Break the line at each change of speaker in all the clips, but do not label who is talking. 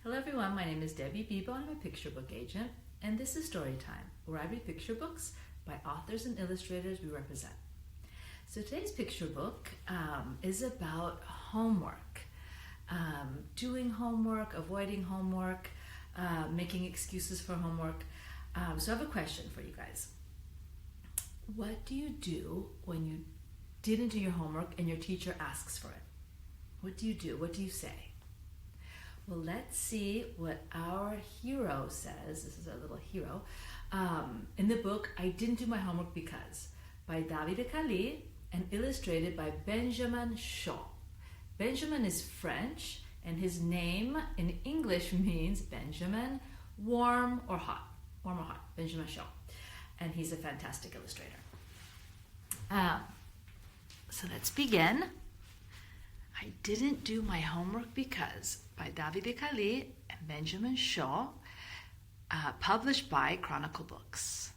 Hello everyone, my name is Debbie Bibo and I'm a picture book agent, and this is Story Time, where I read picture books by authors and illustrators we represent. So today's picture book is about homework, doing homework, avoiding homework, making excuses for homework. So I have a question for you guys. What do you do when you didn't do your homework and your teacher asks for it? What do you do? What do you say? Well, let's see what our hero says. This is our little hero. In the book, I Didn't Do My Homework Because, by Davide, Cali, and illustrated by Benjamin Chaud. Benjamin is French, and his name in English means Benjamin, warm or hot. Warm or hot, Benjamin Chaud. And he's a fantastic illustrator. So let's begin. I Didn't Do My Homework Because, by Davide, Cali, and Benjamin Chaud, published by Chronicle Books.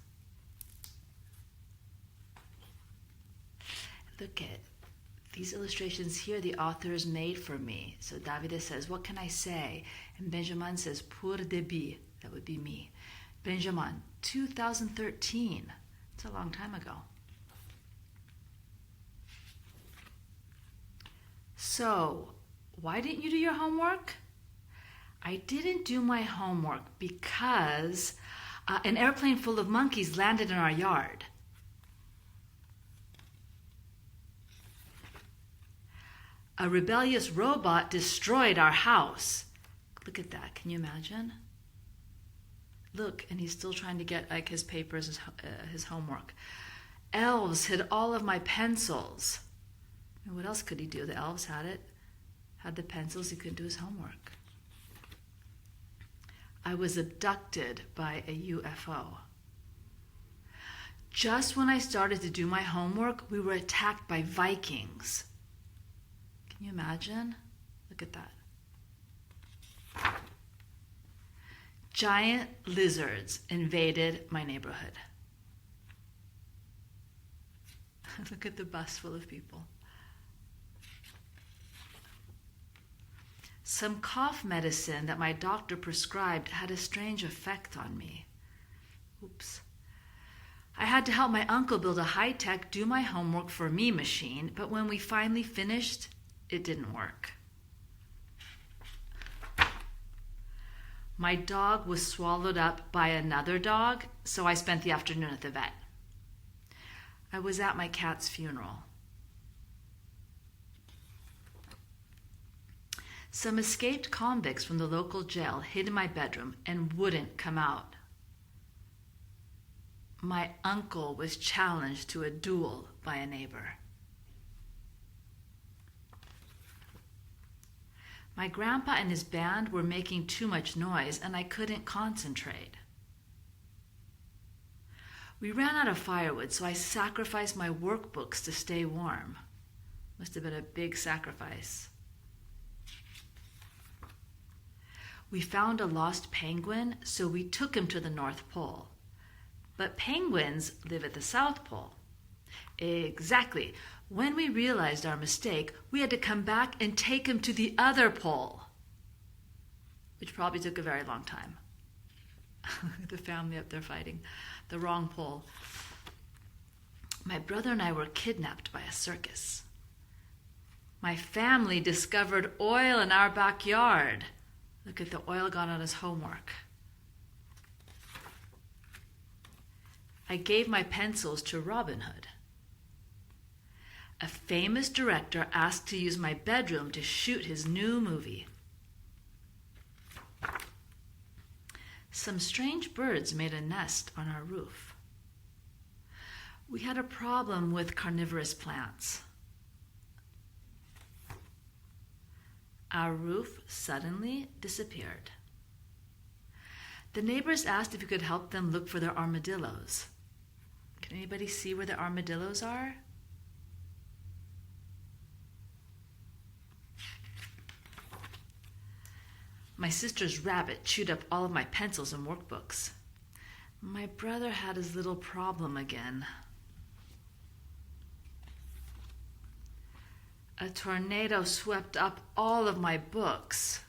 Look at these illustrations here the authors made for me. So Davide says, what can I say? And Benjamin says, pour début, that would be me. Benjamin, 2013. It's a long time ago. So, why didn't you do your homework? I didn't do my homework because an airplane full of monkeys landed in our yard. A rebellious robot destroyed our house. Look at that. Can you imagine? Look, and he's still trying to get like his papers, his homework. Elves hid all of my pencils. And what else could he do? The elves had the pencils. He couldn't do his homework. I was abducted by a UFO. Just when I started to do my homework, we were attacked by Vikings. Can you imagine? Look at that. Giant lizards invaded my neighborhood. Look at the bus full of people. Some cough medicine that my doctor prescribed had a strange effect on me. Oops. I had to help my uncle build a high-tech do my homework for me machine, but when we finally finished, it didn't work. My dog was swallowed up by another dog, so I spent the afternoon at the vet. I was at my cat's funeral. Some escaped convicts from the local jail hid in my bedroom and wouldn't come out. My uncle was challenged to a duel by a neighbor. My grandpa and his band were making too much noise and I couldn't concentrate. We ran out of firewood, so I sacrificed my workbooks to stay warm. Must have been a big sacrifice. We found a lost penguin, so we took him to the North Pole. But penguins live at the South Pole. Exactly. When we realized our mistake, we had to come back and take him to the other pole, which probably took a very long time. The family up there fighting the wrong pole. My brother and I were kidnapped by a circus. My family discovered oil in our backyard. Look at the oil got on his homework. I gave my pencils to Robin Hood. A famous director asked to use my bedroom to shoot his new movie. Some strange birds made a nest on our roof. We had a problem with carnivorous plants. Our roof suddenly disappeared. The neighbors asked if we could help them look for their armadillos. Can anybody see where the armadillos are? My sister's rabbit chewed up all of my pencils and workbooks. My brother had his little problem again. A tornado swept up all of my books.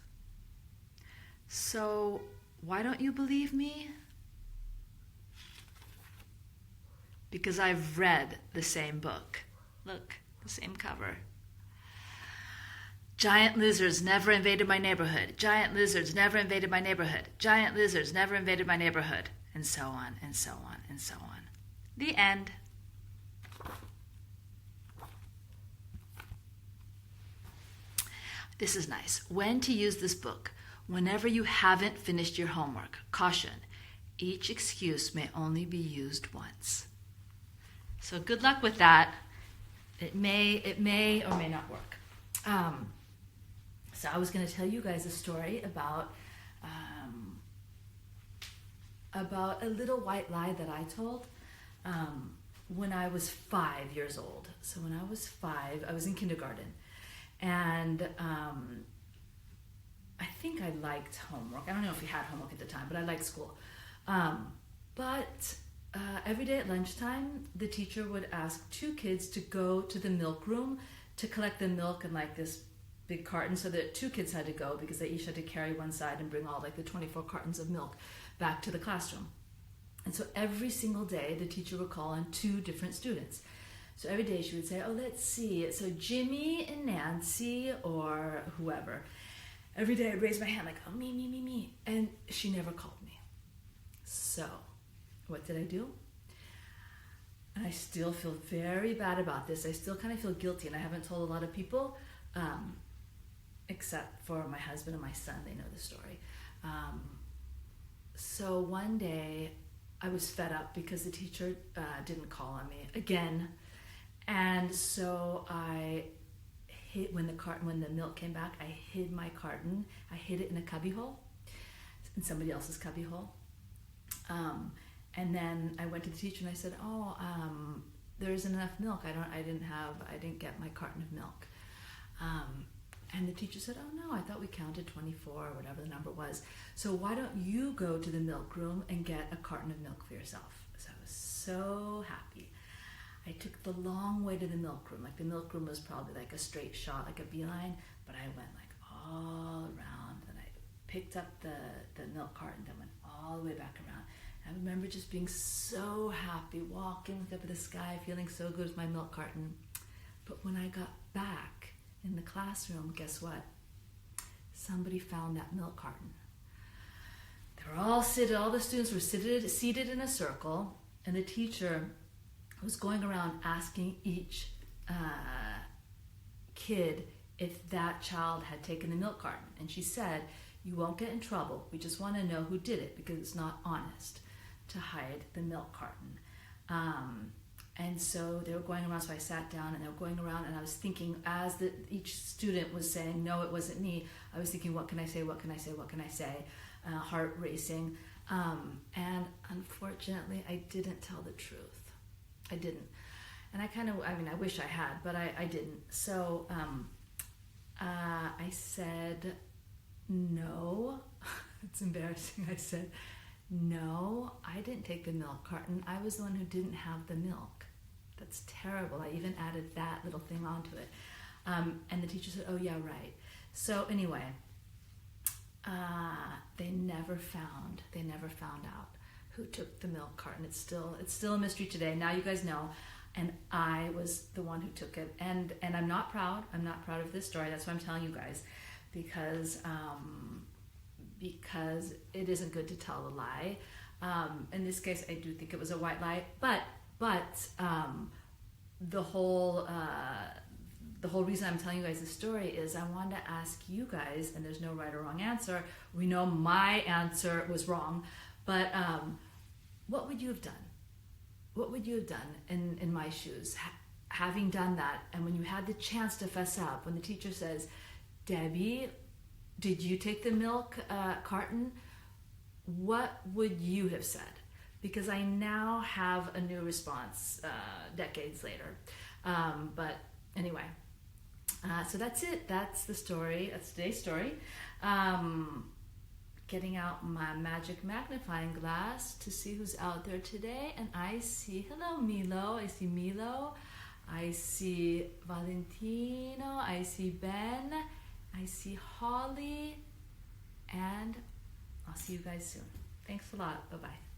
So why don't you believe me? Because I've read the same book. Look, the same cover. Giant lizards never invaded my neighborhood. Giant lizards never invaded my neighborhood. Giant lizards never invaded my neighborhood. And so on, and so on, and so on. The end. This is nice. When to use this book? Whenever you haven't finished your homework. Caution. Each excuse may only be used once. So good luck with that. It may or may not work. So I was going to tell you guys a story about a little white lie that I told when I was 5 years old. So when I was 5, I was in kindergarten, and I think I liked homework. I don't know if we had homework at the time, but I liked school. But every day at lunchtime, the teacher would ask 2 kids to go to the milk room to collect the milk in like this big carton, so that 2 kids had to go because they each had to carry one side and bring all like the 24 cartons of milk back to the classroom. And so every single day, the teacher would call on 2 different students. So every day she would say, oh, let's see. So Jimmy and Nancy or whoever. Every day I'd raise my hand like, oh, me. And she never called me. So what did I do? And I still feel very bad about this. I still kind of feel guilty, and I haven't told a lot of people, except for my husband and my son. They know the story. So one day I was fed up because the teacher didn't call on me again. And so I hid, when the milk came back, I hid my carton. I hid it in a cubbyhole, in somebody else's cubbyhole. And then I went to the teacher and I said, there isn't enough milk. I didn't get my carton of milk. And the teacher said, oh no, I thought we counted 24 or whatever the number was. So why don't you go to the milk room and get a carton of milk for yourself? So I was so happy. I took the long way to the milk room. Like the milk room was probably like a straight shot, like a beeline, but I went like all around, and I picked up the milk carton, then went all the way back around. I remember just being so happy, walking up at the sky, feeling so good with my milk carton. But when I got back in the classroom, guess what? Somebody found that milk carton. They were all seated, all the students were seated in a circle, and the teacher was going around asking each kid if that child had taken the milk carton. And she said, you won't get in trouble. We just want to know who did it because it's not honest to hide the milk carton. And so they were going around, so I sat down and they were going around, and I was thinking, as each student was saying, no, it wasn't me, I was thinking, what can I say, what can I say, what can I say? Heart racing. And unfortunately, I didn't tell the truth. I didn't. And I wish I had, but I didn't. So I said, no. It's embarrassing. I said, no, I didn't take the milk carton. I was the one who didn't have the milk. That's terrible. I even added that little thing onto it. And the teacher said, oh yeah, right. So anyway, they never found out who took the milk carton. It's still a mystery today. Now you guys know. And I was the one who took it. And I'm not proud. I'm not proud of this story. That's why I'm telling you guys, because it isn't good to tell a lie. In this case, I do think it was a white lie, but the whole reason I'm telling you guys this story is I wanted to ask you guys, and there's no right or wrong answer. We know my answer was wrong, but what would you have done? What would you have done in my shoes? Having done that, and when you had the chance to fess up, when the teacher says, Debbie, did you take the milk carton? What would you have said? Because I now have a new response decades later. But anyway, so that's it. That's the story. That's today's story. Getting out my magic magnifying glass to see who's out there today. And I see, hello Milo. I see Milo. I see Valentino. I see Ben. I see Holly and see you guys soon. Thanks a lot. Bye-bye.